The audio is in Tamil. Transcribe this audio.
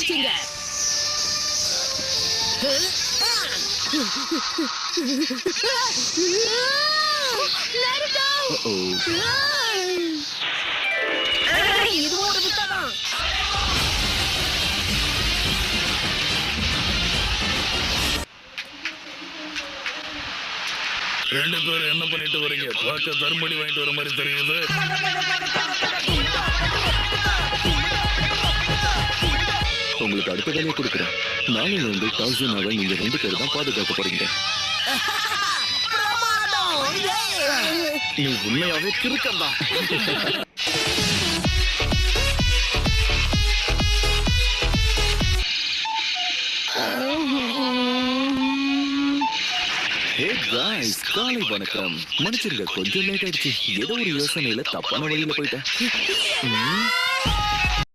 ஆரம்பிச்சிங்க. இது ஒரு புத்தகம். ரெண்டு பேரும் என்ன பண்ணிட்டு வரீங்க? பார்க்க தர்மடி வாங்கிட்டு வர மாதிரி தெரியுது. உங்களுக்கு அடுத்த வேலையை கொடுக்குறேன். நாளையில வந்து டால்சனாவை நீங்க 2 பேர் தான் பாதுகாக்க போறீங்க. நீ உண்மையாவே கிறுக்கன்தான். ஹே गाइस, காலை வணக்கம். மன்னிச்சிருங்க, கொஞ்சம் லேட் ஆயிடுச்சு. ஏதோ ஒரு யோசனையில தப்பான வழியில போயிட்டேன்.